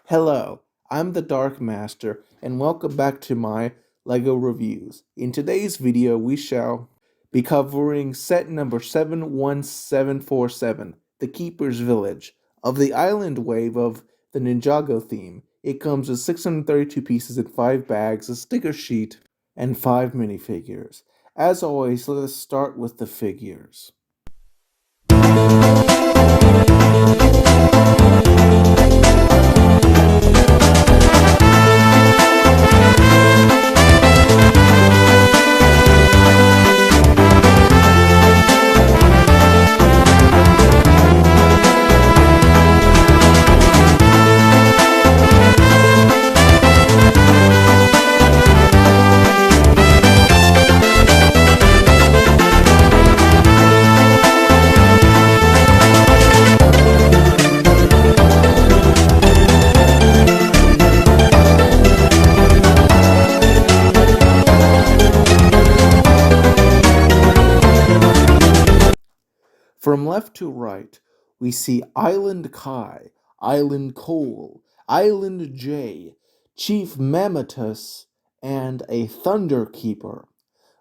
Hello, I'm the Dark Master, and welcome back to my LEGO reviews. In today's video, we shall be covering set number 71747, The Keeper's Village, of the island wave of the Ninjago theme. It comes with 632 pieces in 5 bags, a sticker sheet, and 5 minifigures. As always, let us start with the figures. From left to right, we see Island Kai, Island Cole, Island J, Chief Mammotus, and a Thunder Keeper.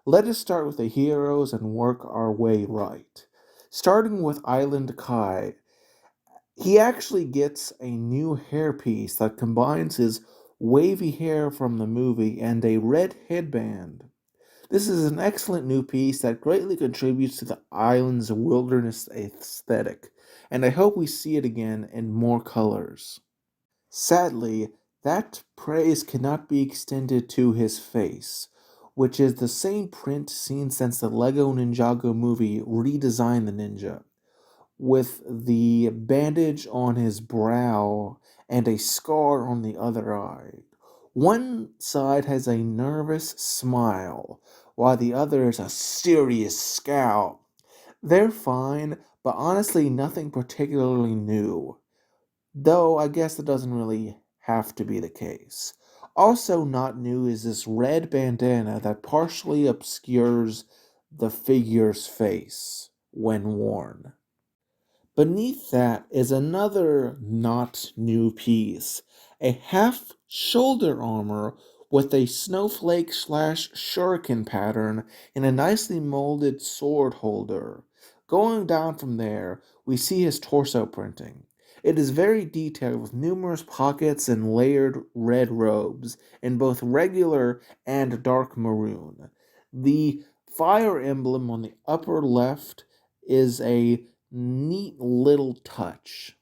Let us start with the heroes and work our way right. Starting with Island Kai, he actually gets a new hairpiece that combines his wavy hair from the movie and a red headband. This is an excellent new piece that greatly contributes to the island's wilderness aesthetic, and I hope we see it again in more colors. Sadly, that praise cannot be extended to his face, which is the same print seen since the Lego Ninjago movie redesigned the ninja, with the bandage on his brow and a scar on the other eye. One side has a nervous smile, while the other is a serious scowl. They're fine, but honestly, nothing particularly new. Though I guess it doesn't really have to be the case. Also, not new is this red bandana that partially obscures the figure's face when worn. Beneath that is another not new piece, a half shoulder armor with a snowflake slash shuriken pattern and a nicely molded sword holder. Going down from there, we see his torso printing. It is very detailed with numerous pockets and layered red robes in both regular and dark maroon. The fire emblem on the upper left is a neat little touch.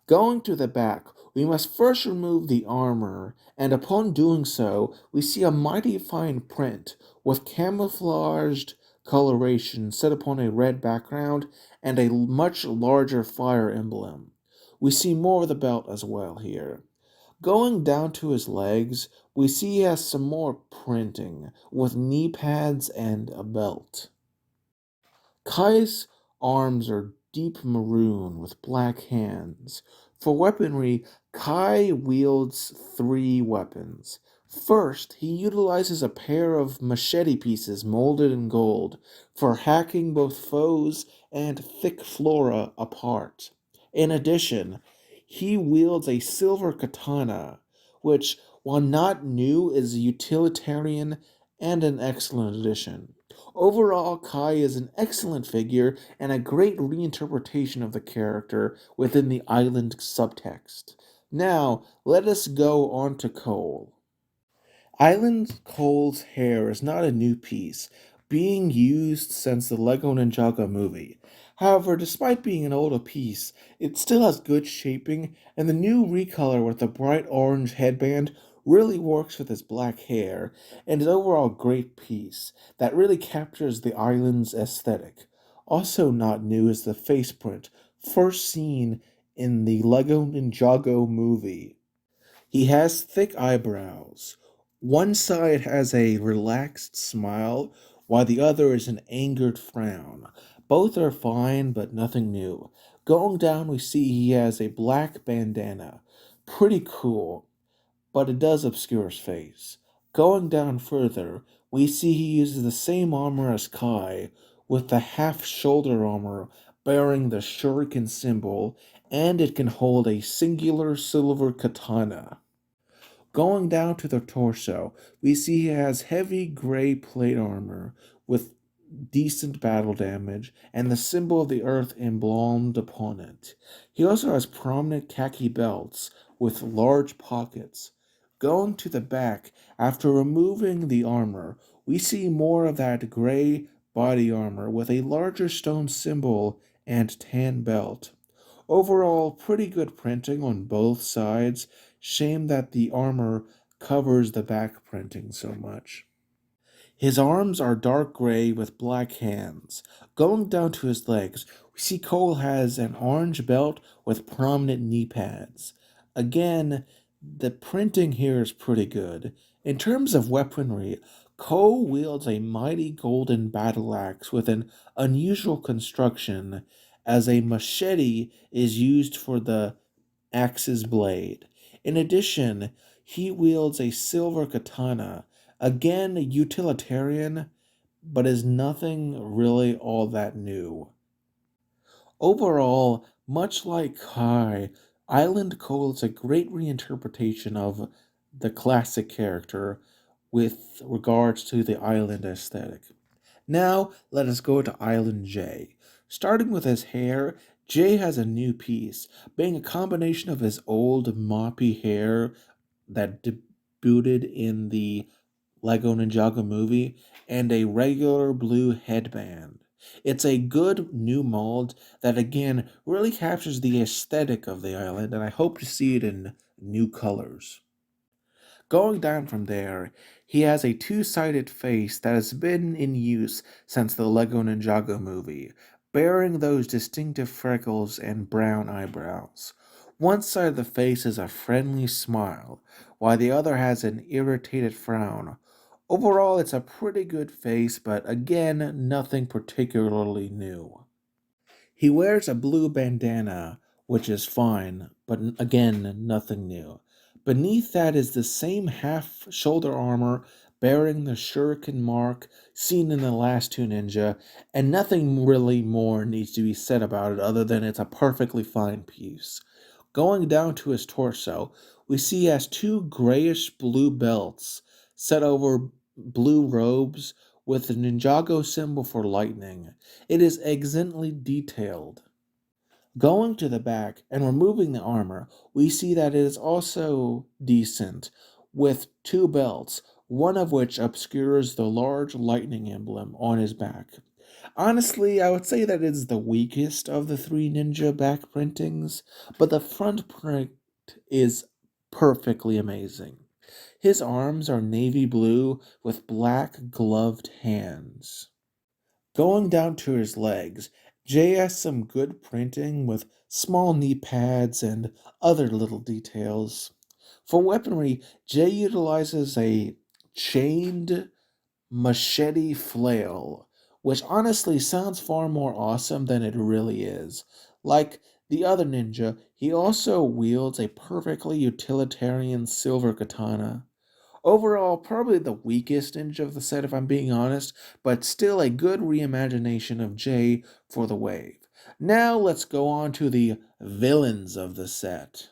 Going to the back, we must first remove the armor, and upon doing so, we see a mighty fine print with camouflaged coloration set upon a red background and a much larger fire emblem. We see more of the belt as well here. Going down to his legs, we see he has some more printing with knee pads and a belt. Kai's arms are deep maroon with black hands. For weaponry, Kai wields 3 weapons. First, he utilizes a pair of machete pieces molded in gold for hacking both foes and thick flora apart. In addition, he wields a silver katana, which, while not new, is utilitarian and an excellent addition. Overall, Kai is an excellent figure and a great reinterpretation of the character within the island subtext. Now, let us go on to Cole. Island Cole's hair is not a new piece, being used since the Lego Ninjago movie. However, despite being an older piece, it still has good shaping, and the new recolor with the bright orange headband really works with his black hair, and is overall a great piece that really captures the island's aesthetic. Also not new is the face print, first seen in the Lego Ninjago movie. He has thick eyebrows. One side has a relaxed smile, while the other is an angered frown. Both are fine, but nothing new. Going down, we see he has a black bandana. Pretty cool, but it does obscure his face. Going down further, we see he uses the same armor as Kai, with the half shoulder armor bearing the shuriken symbol and it can hold a singular silver katana. Going down to the torso, we see he has heavy gray plate armor with decent battle damage and the symbol of the earth emblazoned upon it. He also has prominent khaki belts with large pockets. Going to the back, after removing the armor, we see more of that gray body armor with a larger stone symbol and tan belt. Overall, pretty good printing on both sides. Shame that the armor covers the back printing so much. His arms are dark gray with black hands. Going down to his legs, we see Cole has an orange belt with prominent knee pads. Again, the printing here is pretty good. In terms of weaponry, Cole wields a mighty golden battle axe with an unusual construction, as a machete is used for the axe's blade. In addition, he wields a silver katana, again utilitarian, but is nothing really all that new. Overall, much like Kai, Island Cole is a great reinterpretation of the classic character with regards to the island aesthetic. Now, let us go to Island J. Starting with his hair, Jay has a new piece, being a combination of his old moppy hair that debuted in the Lego Ninjago movie and a regular blue headband. It's a good new mold that again really captures the aesthetic of the island, and I hope to see it in new colors. Going down from there, he has a two-sided face that has been in use since the Lego Ninjago movie, bearing those distinctive freckles and brown eyebrows. One side of the face is a friendly smile, while the other has an irritated frown. Overall, it's a pretty good face, but again, nothing particularly new. He wears a blue bandana, which is fine, but again, nothing new. Beneath that is the same half shoulder armor bearing the shuriken mark seen in the last two ninja, and nothing really more needs to be said about it other than it's a perfectly fine piece. Going down to his torso, we see he has two grayish blue belts set over blue robes with the Ninjago symbol for lightning. It is excellently detailed. Going to the back and removing the armor, we see that it is also decent, with two belts, one of which obscures the large lightning emblem on his back. Honestly, I would say that it is the weakest of the three ninja back printings, but the front print is perfectly amazing. His arms are navy blue with black gloved hands. Going down to his legs, Jay has some good printing with small knee pads and other little details. For weaponry, Jay utilizes a chained machete flail, which honestly sounds far more awesome than it really is. Like the other ninja, he also wields a perfectly utilitarian silver katana. Overall, probably the weakest ninja of the set, if I'm being honest, but still a good reimagination of Jay for the wave. Now let's go on to the villains of the set.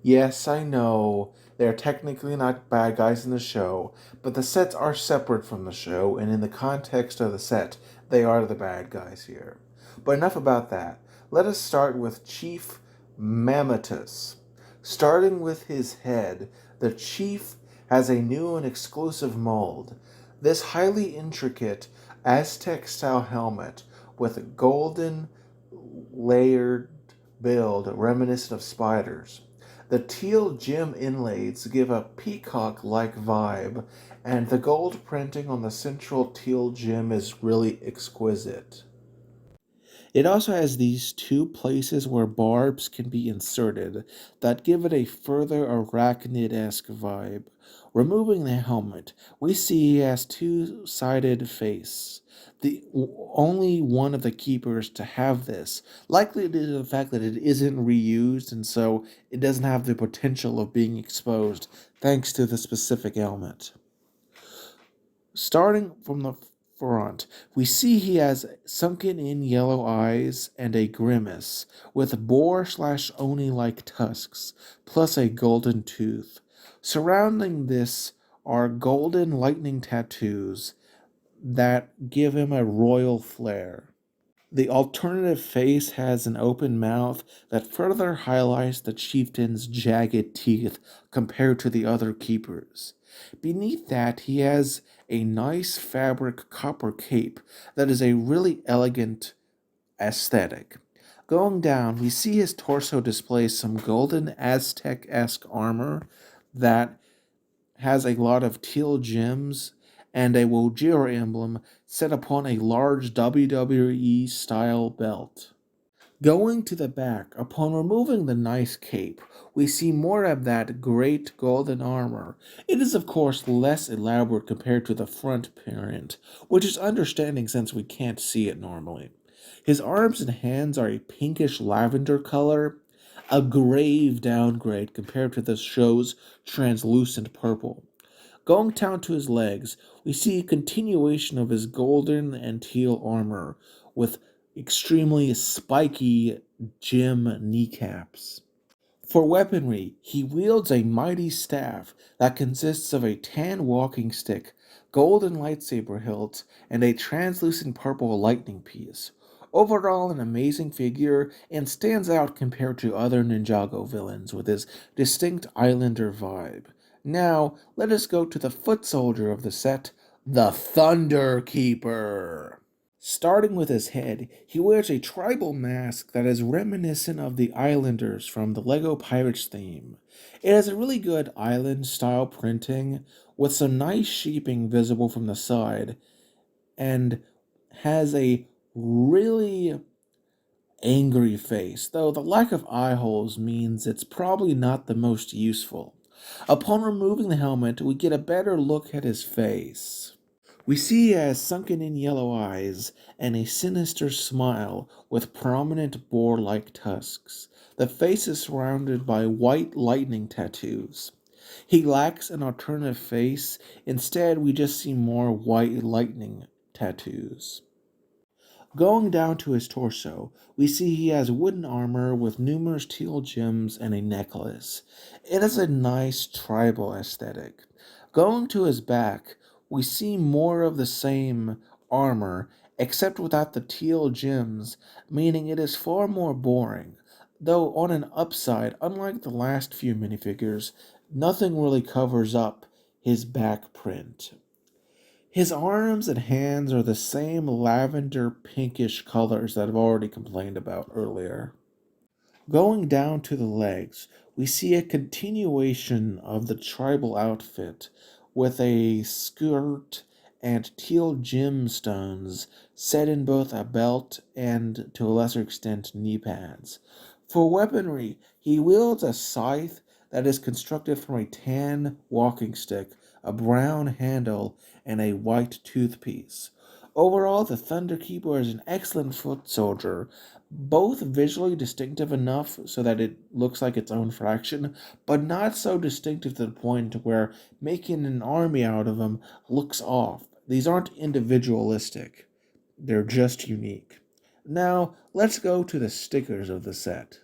Yes, I know, they're technically not bad guys in the show, but the sets are separate from the show, and in the context of the set, they are the bad guys here. But enough about that. Let us start with Chief Mammotus. Starting with his head, the Chief has a new and exclusive mold. This highly intricate Aztec style helmet with a golden layered build reminiscent of spiders. The teal gem inlays give a peacock like vibe, and the gold printing on the central teal gem is really exquisite. It also has these two places where barbs can be inserted that give it a further arachnid esque vibe. Removing the helmet, we see he has two-sided face. The only one of the keepers to have this, likely due to the fact that it isn't reused and so it doesn't have the potential of being exposed thanks to the specific helmet. Starting from the front, we see he has sunken in yellow eyes and a grimace, with boar/oni-like tusks, plus a golden tooth. Surrounding this are golden lightning tattoos that give him a royal flair. The alternative face has an open mouth that further highlights the chieftain's jagged teeth compared to the other keepers. Beneath that, he has a nice fabric copper cape that is a really elegant aesthetic. Going down, we see his torso displays some golden Aztec esque armor that has a lot of teal gems and a Wojira emblem set upon a large WWE style belt. Going to the back, upon removing the nice cape, we see more of that great golden armor. It is, of course, less elaborate compared to the front parent, which is understanding since we can't see it normally. His arms and hands are a pinkish lavender color, a grave downgrade compared to the show's translucent purple. Going down to his legs, we see a continuation of his golden and teal armor with extremely spiky gem kneecaps. For weaponry, he wields a mighty staff that consists of a tan walking stick, golden lightsaber hilt, and a translucent purple lightning piece. Overall, an amazing figure and stands out compared to other Ninjago villains with his distinct Islander vibe. Now, let us go to the foot soldier of the set, the Thunder Keeper. Starting with his head, he wears a tribal mask that is reminiscent of the Islanders from the LEGO Pirates theme. It has a really good island style printing with some nice sheeping visible from the side and has a really angry face, though the lack of eye holes means it's probably not the most useful. Upon removing the helmet, we get a better look at his face. We see he has sunken in yellow eyes and a sinister smile with prominent boar like tusks. The face is surrounded by white lightning tattoos. He lacks an alternative face, instead, we just see more white lightning tattoos. Going down to his torso, we see he has wooden armor with numerous teal gems and a necklace. It has a nice tribal aesthetic. Going to his back, we see more of the same armor, except without the teal gems, meaning it is far more boring. Though on an upside, unlike the last few minifigures, nothing really covers up his back print. His arms and hands are the same lavender pinkish colors that I've already complained about earlier. Going down to the legs, we see a continuation of the tribal outfit with a skirt and teal gemstones set in both a belt and, to a lesser extent, knee pads. For weaponry, he wields a scythe that is constructed from a tan walking stick, a brown handle, and a white toothpiece. Overall, the Thunder Keeper is an excellent foot soldier, both visually distinctive enough so that it looks like its own fraction, but not so distinctive to the point where making an army out of him looks off. These aren't individualistic, they're just unique. Now, let's go to the stickers of the set.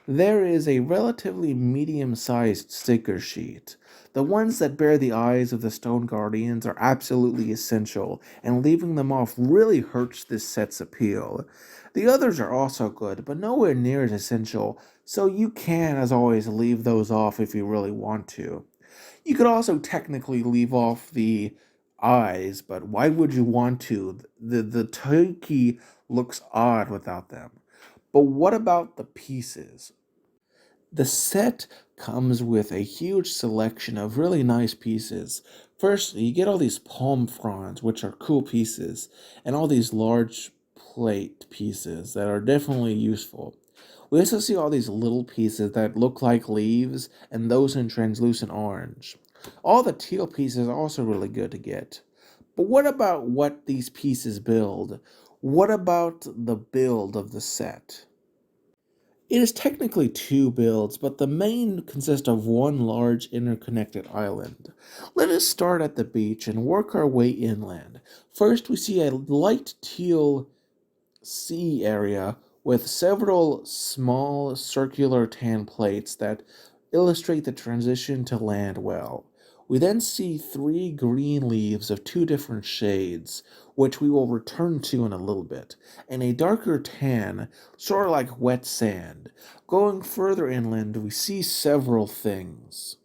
There is a relatively medium-sized sticker sheet. The ones that bear the eyes of the Stone Guardians are absolutely essential, and leaving them off really hurts this set's appeal. The others are also good, but nowhere near as essential, so you can, as always, leave those off if you really want to. You could also technically leave off the eyes, but why would you want to? The Toki looks odd without them. But what about the pieces? The set comes with a huge selection of really nice pieces. First, you get all these palm fronds, which are cool pieces, and all these large plate pieces that are definitely useful. We also see all these little pieces that look like leaves, and those in translucent orange. All the teal pieces are also really good to get. But what about what these pieces build? What about the build of the set? It is technically two builds, but the main consists of one large interconnected island. Let us start at the beach and work our way inland. First, we see a light teal sea area with several small circular tan plates that illustrate the transition to land well. We then see three green leaves of two different shades, which we will return to in a little bit, and a darker tan, sort of like wet sand. Going further inland, we see several things.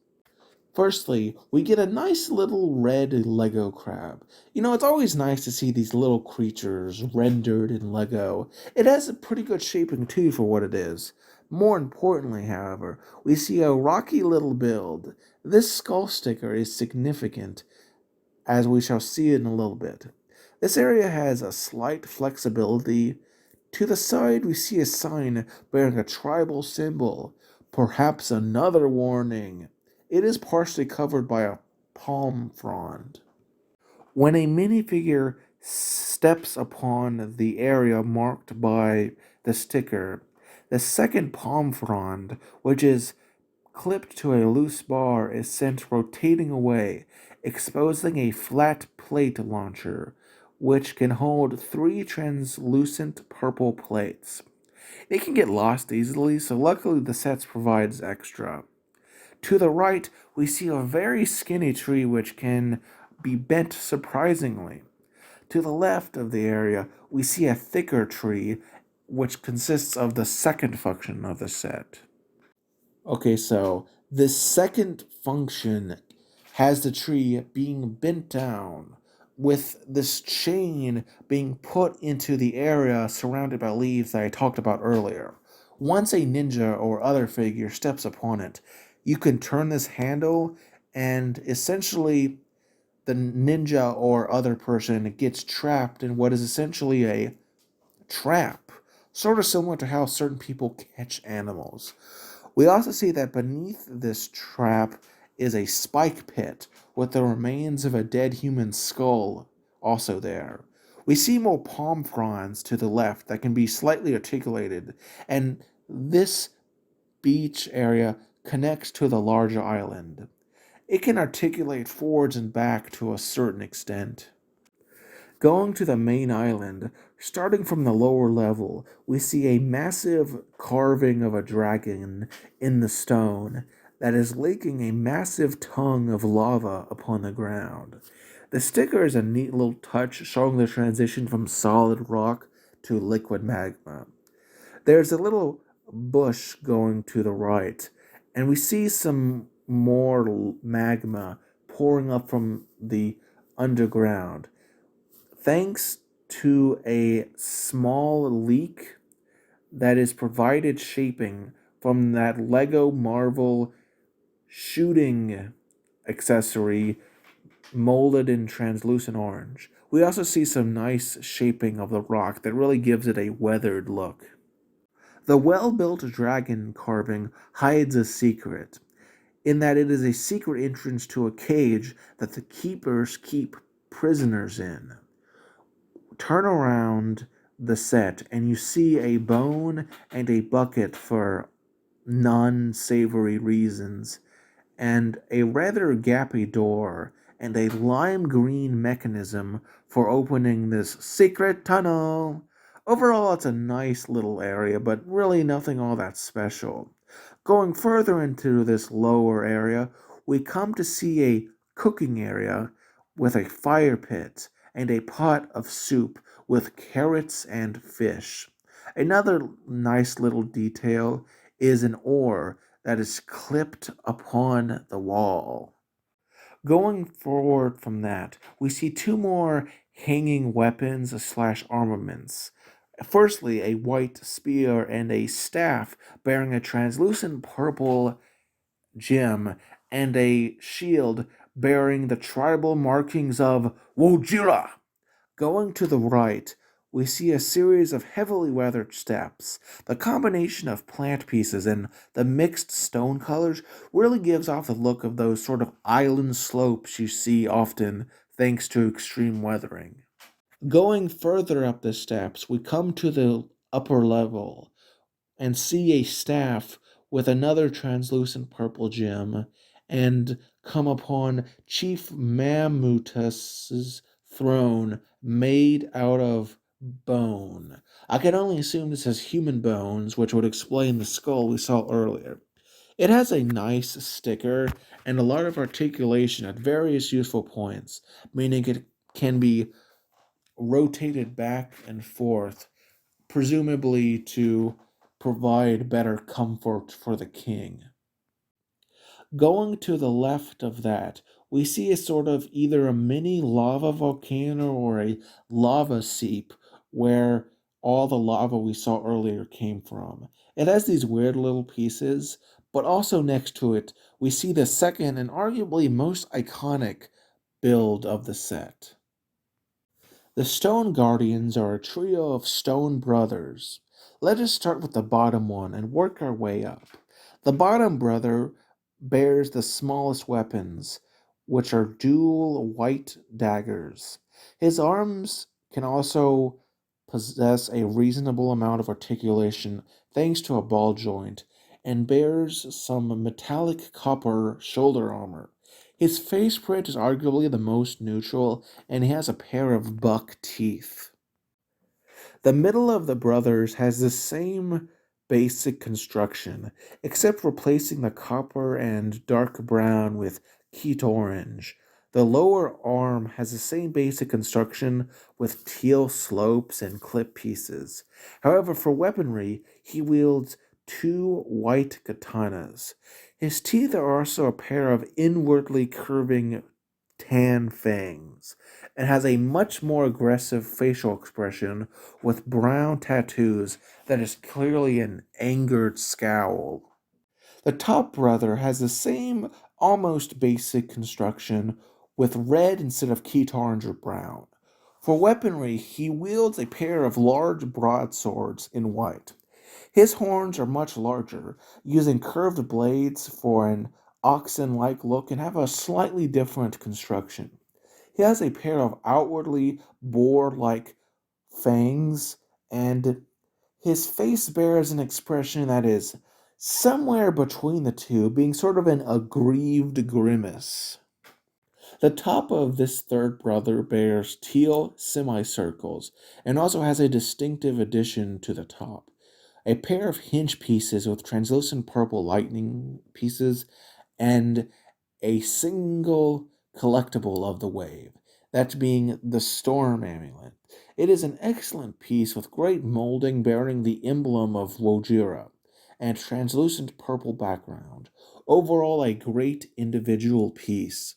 Firstly, we get a nice little red Lego crab. It's always nice to see these little creatures rendered in Lego. It has a pretty good shaping too for what it is. More importantly, however, we see a rocky little build. This skull sticker is significant, as we shall see in a little bit. This area has a slight flexibility. To the side, we see a sign bearing a tribal symbol, perhaps another warning. It is partially covered by a palm frond. When a minifigure steps upon the area marked by the sticker, the second palm frond, which is clipped to a loose bar, is sent rotating away, exposing a flat plate launcher, which can hold three translucent purple plates. They can get lost easily, so luckily the sets provides extra. To the right, we see a very skinny tree which can be bent surprisingly. To the left of the area, we see a thicker tree which consists of the second function of the set. Okay, so this second function has the tree being bent down, with this chain being put into the area surrounded by leaves that I talked about earlier. Once a ninja or other figure steps upon it, you can turn this handle, and essentially the ninja or other person gets trapped in what is essentially a trap, sort of similar to how certain people catch animals. We also see that beneath this trap is a spike pit with the remains of a dead human skull also there. We see more palm fronds to the left that can be slightly articulated, and this beach area connects to the larger island. It can articulate forwards and back to a certain extent. Going to the main island, starting from the lower level, we see a massive carving of a dragon in the stone that is leaking a massive tongue of lava upon the ground. The sticker is a neat little touch showing the transition from solid rock to liquid magma. There's a little bush going to the right, and we see some more magma pouring up from the underground. Thanks to a small leak that is provided shaping from that Lego Marvel shooting accessory molded in translucent orange. We also see some nice shaping of the rock that really gives it a weathered look. The well-built dragon carving hides a secret, in that it is a secret entrance to a cage that the keepers keep prisoners in. Turn around the set and you see a bone and a bucket for non-savory reasons, and a rather gappy door and a lime green mechanism for opening this secret tunnel. Overall, it's a nice little area, but really nothing all that special. Going further into this lower area, we come to see a cooking area with a fire pit and a pot of soup with carrots and fish. Another nice little detail is an oar that is clipped upon the wall. Going forward from that, we see two more hanging weapons slash armaments. Firstly, a white spear and a staff bearing a translucent purple gem, and a shield bearing the tribal markings of Wojira. Going to the right, we see a series of heavily weathered steps. The combination of plant pieces and the mixed stone colors really gives off the look of those sort of island slopes you see often thanks to extreme weathering. Going further up the steps, we come to the upper level, and see a staff with another translucent purple gem and come upon Chief Mammutus's throne made out of bone. I can only assume this is human bones, which would explain the skull we saw earlier. It has a nice sticker and a lot of articulation at various useful points, meaning it can be rotated back and forth, presumably to provide better comfort for the king. Going to the left of that, we see a sort of either a mini lava volcano or a lava seep where all the lava we saw earlier came from. It has these weird little pieces, but also next to it, we see the second and arguably most iconic build of the set. The Stone Guardians are a trio of stone brothers. Let us start with the bottom one and work our way up. The bottom brother bears the smallest weapons, which are dual white daggers. His arms can also possess a reasonable amount of articulation thanks to a ball joint, and bears some metallic copper shoulder armor. His face print is arguably the most neutral, and he has a pair of buck teeth. The middle of the brothers has the same basic construction, except replacing the copper and dark brown with peat orange. The lower arm has the same basic construction with teal slopes and clip pieces. However, for weaponry, he wields two white katanas. His teeth are also a pair of inwardly curving tan fangs, and has a much more aggressive facial expression with brown tattoos that is clearly an angered scowl. The top brother has the same almost basic construction with red instead of keyed orange or brown. For weaponry, he wields a pair of large broadswords in white. His horns are much larger, using curved blades for an oxen like look and have a slightly different construction. He has a pair of outwardly boar like fangs, and his face bears an expression that is somewhere between the two, being sort of an aggrieved grimace. The top of this third brother bears teal semicircles and also has a distinctive addition to the top. A pair of hinge pieces with translucent purple lightning pieces and a single collectible of the wave, that being the Storm Amulet. It is an excellent piece with great molding bearing the emblem of Wojira and translucent purple background. Overall, a great individual piece.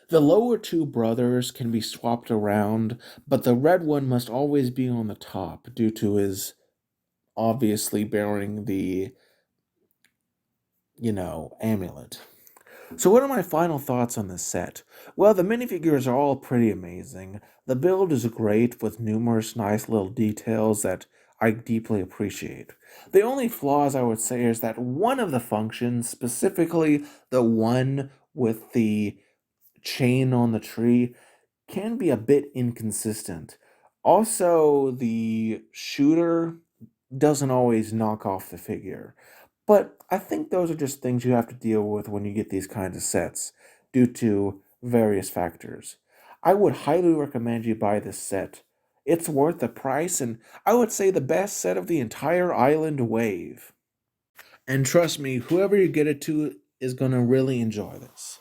The lower two brothers can be swapped around, but the red one must always be on the top due to his obviously bearing the, amulet. So, what are my final thoughts on this set? Well, the minifigures are all pretty amazing. The build is great with numerous nice little details that I deeply appreciate. The only flaws I would say is that one of the functions, specifically the one with the chain on the tree, can be a bit inconsistent. Also, the shooter doesn't always knock off the figure. But I think those are just things you have to deal with when you get these kinds of sets due to various factors. I would highly recommend you buy this set. It's worth the price, and I would say the best set of the entire island wave. And trust me, whoever you get it to is going to really enjoy this.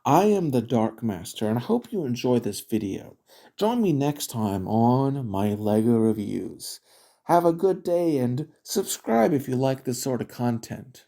I am the Dark Master, and I hope you enjoy this video. Join me next time on my LEGO reviews. Have a good day and subscribe if you like this sort of content.